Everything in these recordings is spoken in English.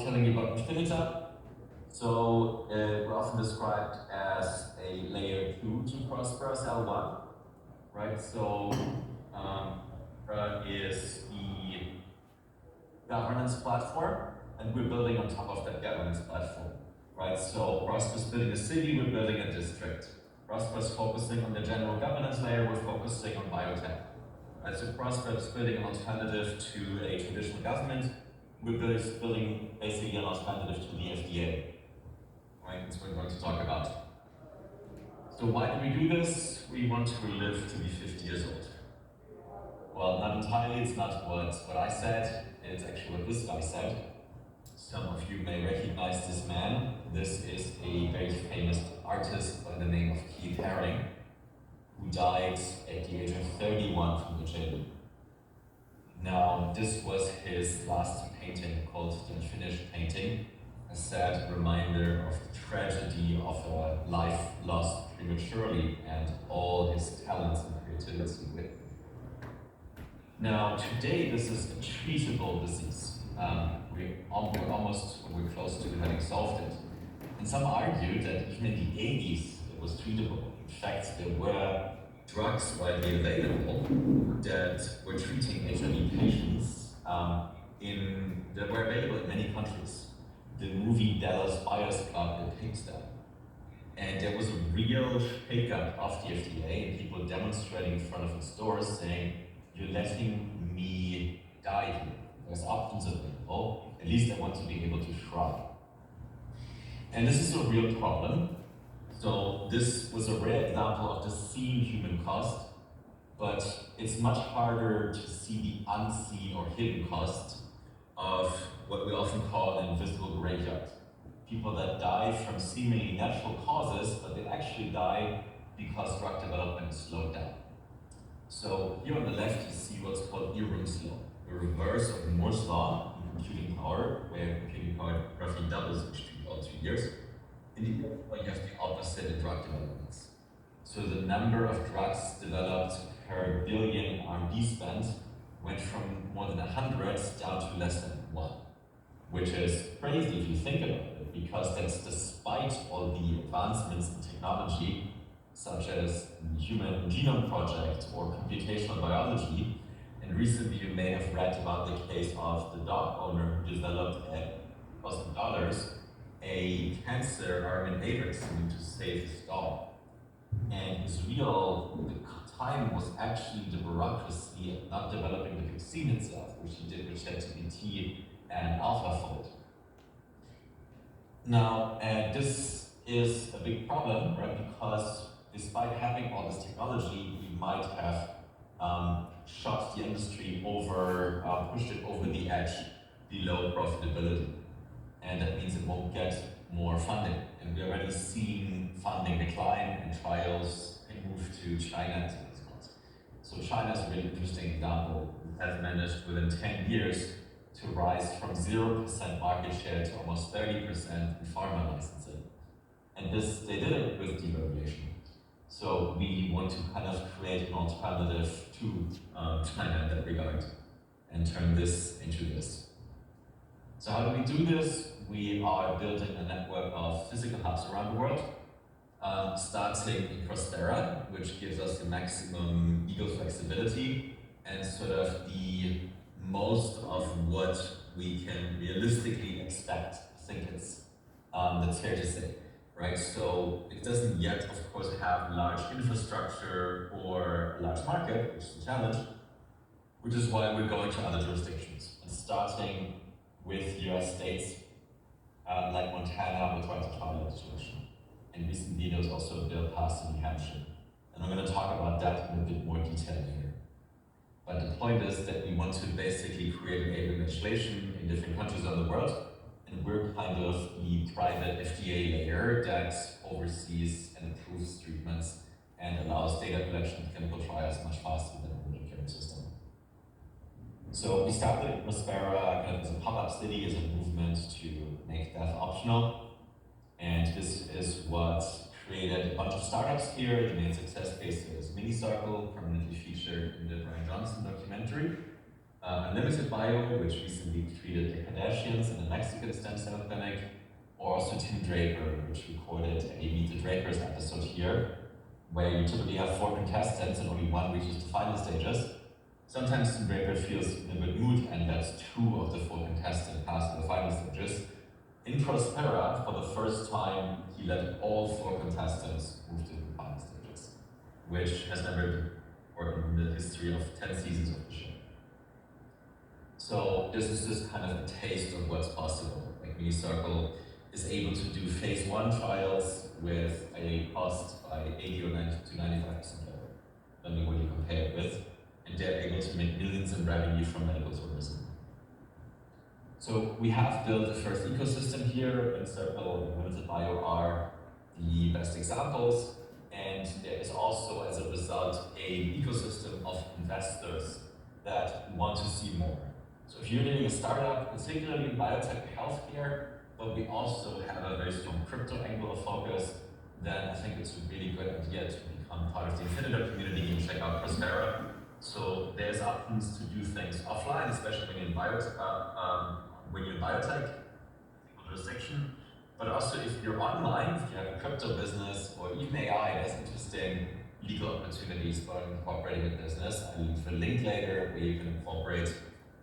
telling you about Infinita. So we're often described as a layer 2 to Prospera's L1, right? So is the governance platform, and we're building on top of that governance platform, right? So Prospera's building a city, we're building a district. Prospera's focusing on the general governance layer, we're focusing on biotech. Right? So Prospera's building an alternative to a traditional government, we're building basically an alternative to the FDA. Right? That's what we're going to talk about. So why do we do this? We want to live to be 50 years old. Well, not entirely, it's not what I said, it's actually what this guy said. Some of you may recognize this man. This is a very famous artist by the name of Keith Haring, who died at the age of 31 from HIV. Now, this was his last painting called the Unfinished Painting, a sad reminder of the tragedy of a life lost prematurely and all his talents and creativity with him. Now, today this is a treatable disease. We're close to having solved it. And some argue that even in the 80s it was treatable. In fact, there were drugs widely available that were treating HIV patients that were available in many countries. The movie Dallas Buyers Club depicts that. And there was a real shake-up of the FDA and people demonstrating in front of its doors saying, "You're letting me die here. There's options available. At least I want to be able to try." And this is a real problem. So this was a rare example of the seen human cost, but it's much harder to see the unseen or hidden cost of what we often call an invisible graveyard. People that die from seemingly natural causes, but they actually die because drug development is slowed down. So here on the left, you see what's called Irwin's law, the reverse of Moore's law in computing power, where computing power roughly doubles each 2 years. In the other one, you have the opposite in drug developments. So the number of drugs developed per billion R&D spent went from more than 100 down to less than 1, which is crazy if you think about it, because that's despite all the advancements in technology, such as the Human Genome Project or computational biology. And recently you may have read about the case of the dog owner who developed at $1,000 a cancer RNA vaccine to save his dog. And his the time was actually the bureaucracy of not developing the vaccine itself, which he did with ChatGPT and AlphaFold. Now, this is a big problem, right? Because despite having all this technology, we might have shot the industry over, pushed it over the edge below profitability. And that means it won't get more funding. And we're already seeing funding decline and trials move to China as a result. So China is a really interesting example. It has managed within 10 years to rise from 0% market share to almost 30% in pharma licensing. And they did it with deregulation. So we want to kind of create an alternative to China in that regard and turn this into this. So how do we do this? We are building a network of physical hubs around the world, starting in Prospera, which gives us the maximum legal flexibility and sort of the most of what we can realistically expect. I think that's fair to say, right? So it doesn't yet, of course, have large infrastructure or a large market, which is a challenge, which is why we're going to other jurisdictions and starting with US states like Montana with right to trial legislation. And recently there was also a bill passed in New Hampshire. And I'm going to talk about that in a bit more detail here. But the point is that we want to basically create enabling legislation in different countries around the world. And we're kind of the private FDA layer that oversees and approves treatments and allows data collection and clinical trials much faster than the current system. So we started in Prospera kind of as a pop-up city, as a movement to make death optional. And this is what created a bunch of startups here. The main success case is MiniCircle, permanently featured in the Brian Johnson documentary. Unlimited Bio, which recently treated the Kardashians in a Mexican stem cell clinic, or also Tim Draper, which recorded a Meet the Drapers episode here, where you typically have 4 contestants and only one reaches the final stages. Sometimes Tim Draper feels in a good mood and lets 2 of the 4 contestants pass to the final stages. In Prospera, for the first time, he let all 4 contestants move to the final stages, which has never been in the history of 10 seasons of the show. So this is just kind of a taste of what's possible. Like MiniCircle is able to do phase 1 trials with a cost by 80 or 90 to 95% lower, depending what you compare it with, and they're able to make millions in revenue from medical tourism. So we have built the first ecosystem here, and Circle and Limited Bio are the best examples, and there is also, as a result, an ecosystem of investors that want to see more. So if you're doing a startup, particularly in biotech and healthcare, but we also have a very strong crypto angle of focus, then I think it's a really good idea to become part of the Infinita community and check out Prospera. So there's options to do things offline, especially when you're in biotech, jurisdiction. But also if you're online, if you have a crypto business or even AI, there's interesting legal opportunities for incorporating a business. I'll leave a link later where you can incorporate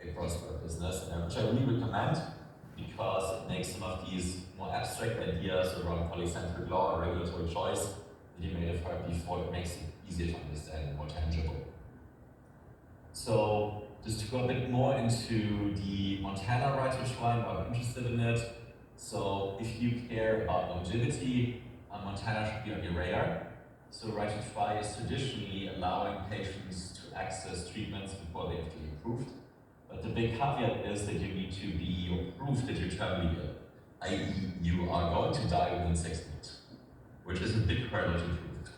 a Prospera business, which I really recommend because it makes some of these more abstract ideas around polycentric law or regulatory choice that you may have heard before, it makes it easier to understand and more tangible. So just to go a bit more into the Montana right to try, why I'm interested in it. So if you care about longevity, Montana should be on your radar. So right to try is traditionally allowing patients to access treatments before they have to be approved. But the big caveat is that you need to be approved that you're terminally ill, i.e. you are going to die within 6 months, which is a big hurdle to prove.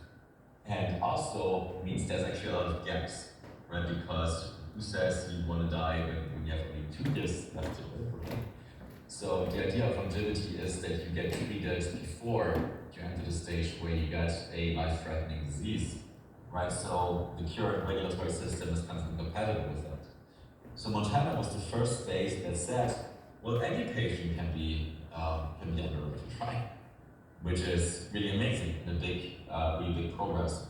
And also means there's actually a lot of gaps, right? Because who says you want to die when you have only 2 years left to live, right? So the idea of longevity is that you get treated before you enter the stage where you get a life-threatening disease, right? So the current regulatory system is kind of incompatible with that. So Montana was the first state that said, well, any patient can be under right to try, which is really amazing and a big, really big progress.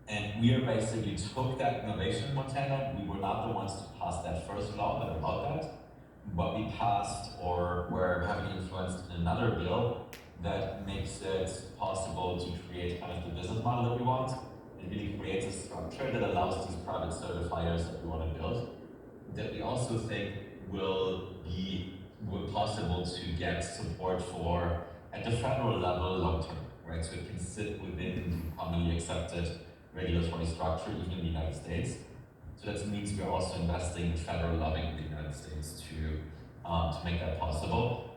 And we basically took that innovation in Montana. We were not the ones to pass that first law that allowed that, but we passed or were heavily influenced in another bill that makes it possible to create kind of the business model that we want. It really creates a structure that allows these private certifiers that we want to build, that we also think will be possible to get support for at the federal level long term, right? So it can sit within commonly accepted regulatory structure, even in the United States. So that means we're also investing in federal lobbying in the United States to make that possible.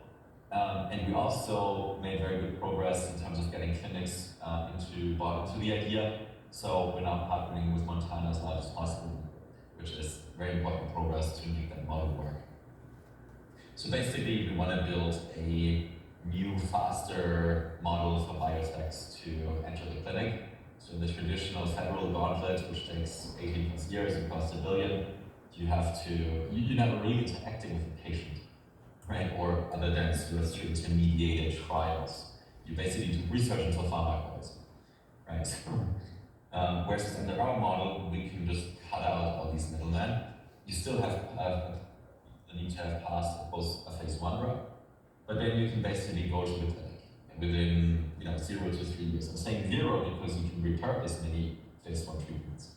And we also made very good progress in terms of getting clinics bought into the idea. So we're now partnering with Montana as large as possible, which is very important progress to make that model work. So basically, we want to build a new, faster model for biotechs to enter the clinic. So the traditional federal gauntlet, which takes 18+ years and costs $1 billion, you're never really interacting with the patient, right? Or other than through intermediated trials. You basically do research until pharma calls, right? Whereas under our model, we can just cut out all these middlemen. You still have the need to have passed a phase 1 drug, but then you can basically go to the clinic within 0 to 3 years. I'm saying 0 because you can repurpose many phase 1 treatments,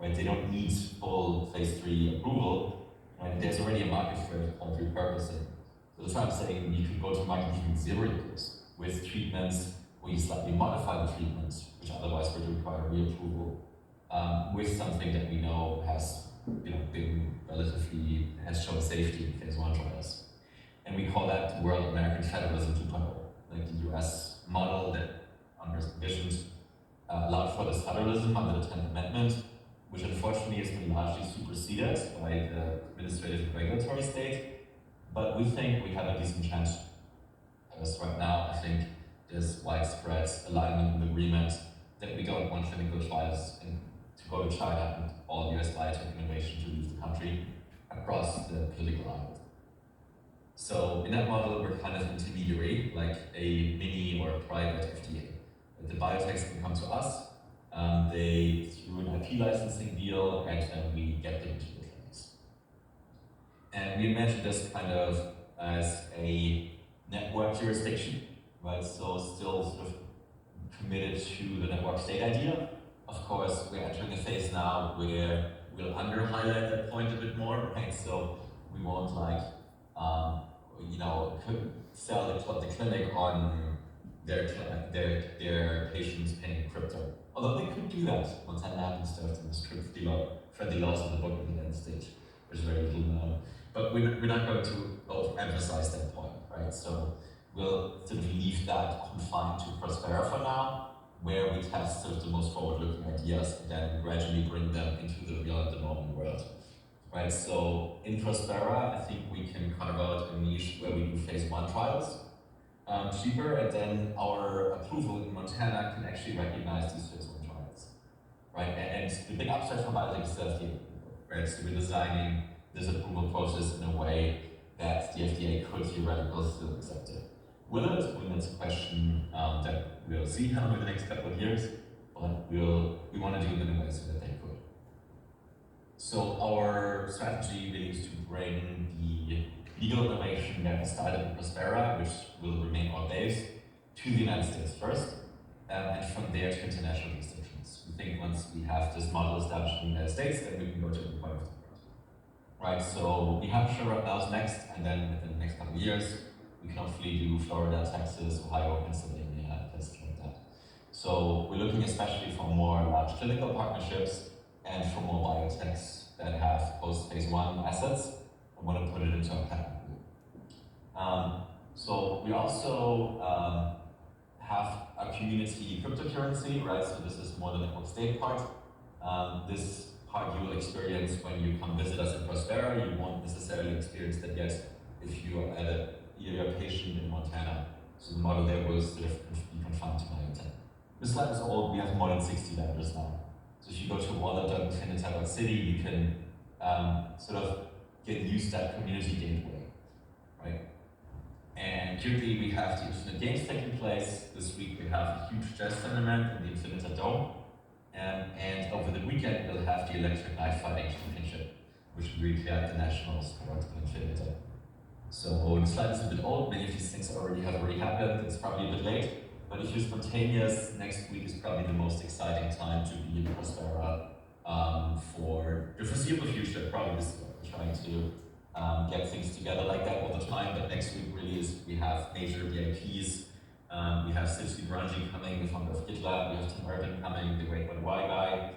right? They don't need full phase 3 approval, right? There's already a market for it called repurposing. So that's why I'm saying you can go to market even 0 years with treatments where you slightly modify the treatments, which otherwise would require reapproval, with something that we know has has shown safety in phase 1 trials. And we call that World American Federalism 2.0, like the US model that envisioned allowed for this federalism under the 10th Amendment, which unfortunately has been largely superseded by the administrative and regulatory state. But we think we have a decent chance. Because right now, I think there's widespread alignment and agreement that we don't want clinical trials in to go to China and all US biotech innovation to leave the country across the political aisle. So in that model, we're kind of intermediary, like a mini or private FDA. The biotechs can come to us, they through an IP licensing deal, and then we get them into the clinics. And we imagine this kind of as a network jurisdiction, right? So still sort of committed to the network state idea. Of course, we're entering a phase now where we'll under-highlight that point a bit more, right? So we won't like, sell the clinic on their patients paying crypto. Although they could do that once that happens to the strict friendly laws of the book in the United States, which is very little known. But we're not going to emphasize that point, right? So we'll sort of leave that confined to Prospera for now, where we test sort of the most forward-looking ideas and then gradually bring them into the real and the normal world. Right, so in Prospera, I think we can carve out a niche where we do phase 1 trials cheaper, and then our approval in Montana can actually recognize these phase 1 trials. Right, and the big upside for biotech is the FDA approval. Right, so we're designing this approval process in a way that the FDA could theoretically still accept it. Will it? Well, that's a question that we'll see over the next couple of years, but we want to do it in a way so that they could. So our strategy really is to bring the legal innovation that we started in Prospera, which will remain our base, to the United States first, and from there to international jurisdictions. We think once we have this model established in the United States, then we can go to the point of the world. Right, so we have Sure now next, and then within the next couple of years, we can hopefully do Florida, Texas, Ohio, Pennsylvania, places like that. So we're looking especially for more large clinical partnerships and for more biotechs that have post-phase 1 assets and want to put it into a patent pool. So we also have a community cryptocurrency, right? So this is more the network state part. This part you will experience when you come visit us in Prospera. You won't necessarily experience that yet if you are you're a patient in Montana. So the model there will sort of be confined to biotech. This slide is old. We have more than 60 vendors now. So if you go to wallet.infinita.city, you can sort of get used to that community gateway, right? And currently we have the Infinite Games taking place. This week we have a huge jazz tournament in the Infinita Dome. And over the weekend we'll have the Electric Knife Fighting Championship, which will recreate the national sport in Infinita. So the slide is a bit old. Many of these things have already happened. It's probably a bit late. But if you're spontaneous, next week is probably the most exciting time to be in Prospera for the foreseeable future. Probably this year. We're trying to get things together like that all the time. But next week really is, we have major VIPs. We have Steve Branji coming, the founder of GitLab. We have Tim Urban coming, the great Y guy.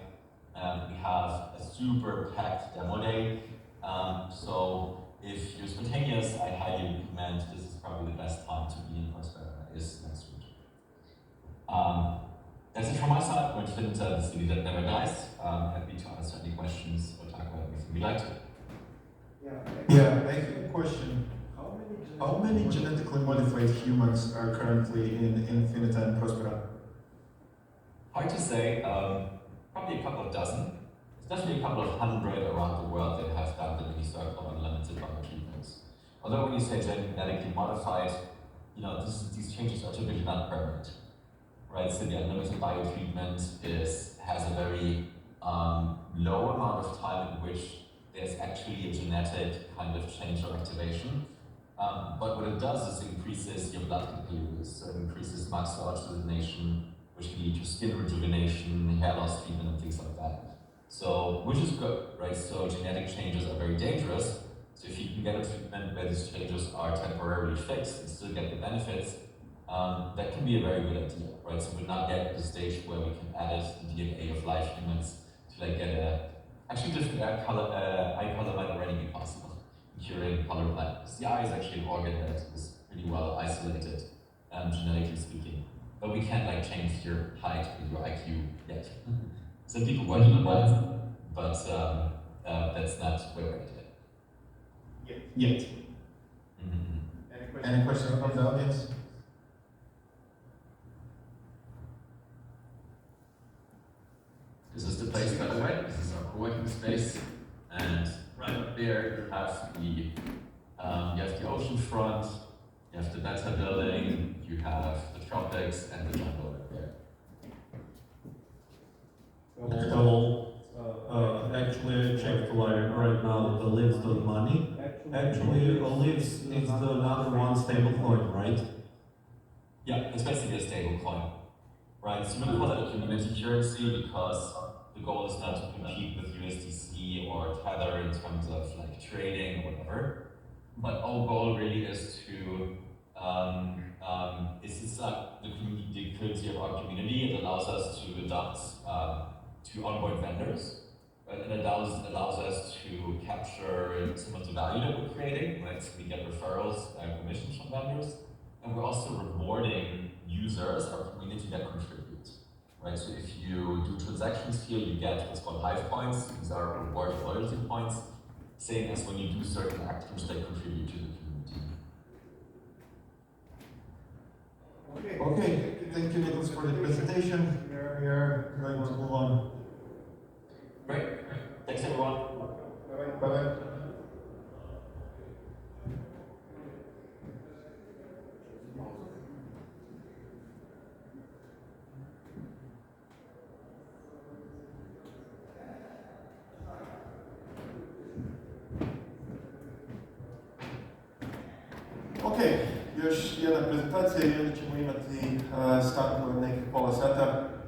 We have a super packed demo day. So if you're spontaneous, I highly recommend, this is probably the best time to be in Prospera, is next week. That's it from my side. We're Infinita, the city that never dies. Happy to answer any questions or talk about anything you'd like to. Yeah, I have a question. How many genetically modified humans are currently in Infinita and Prospera? Hard to say. Probably a couple of dozen. There's definitely a couple of hundred around the world that have done the mini circle unlimited biotreatments. Although when you say genetically modified, these changes are typically not permanent. Right, so the unlimited biotreatment has a very low amount of time in which there's actually a genetic kind of change or activation. But what it does is increases your blood capillaries, so it increases muscle oxygenation, which can lead to skin rejuvenation, hair loss treatment, and things like that. So, which is good, right? So genetic changes are very dangerous. So if you can get a treatment where these changes are temporarily fixed and still get the benefits, that can be a very good idea, right? So we're not yet at the stage where we can edit the DNA of live humans to like get actually different eye color might already be possible in curing color blindness. The eye is actually an organ that is pretty well isolated, genetically speaking. But we can't like change your height with your IQ yet. Some people working on that, but that's not where we're at yet. Mm-hmm. Any questions from the audience? This is the place that the meta building, you have the tropics, and the jungle right there. So, actually, I checked right now the lives.money. Actually, lives is the another one stable coin, right? Yeah, it's basically a stable coin, right? So we call it a community currency because the goal is not to compete with USDC or Tether in terms of like trading or whatever. But our goal really is to it's like the currency of our community. It allows us to adopt to onboard vendors, right? And it allows us to capture some of the value that we're creating, right? So we get referrals and commissions from vendors, and we're also rewarding users, our community that contribute, right? So if you do transactions here, you get what's called hive points. These are reward loyalty points. Same as when you do certain actions that contribute to the community. Okay, thank you, Nicholas, for the presentation. We are going to move on. Great. Thanks, everyone. Bye-bye. Okej, już jedna prezentacja i lecimy imati stanku nekih pola sata.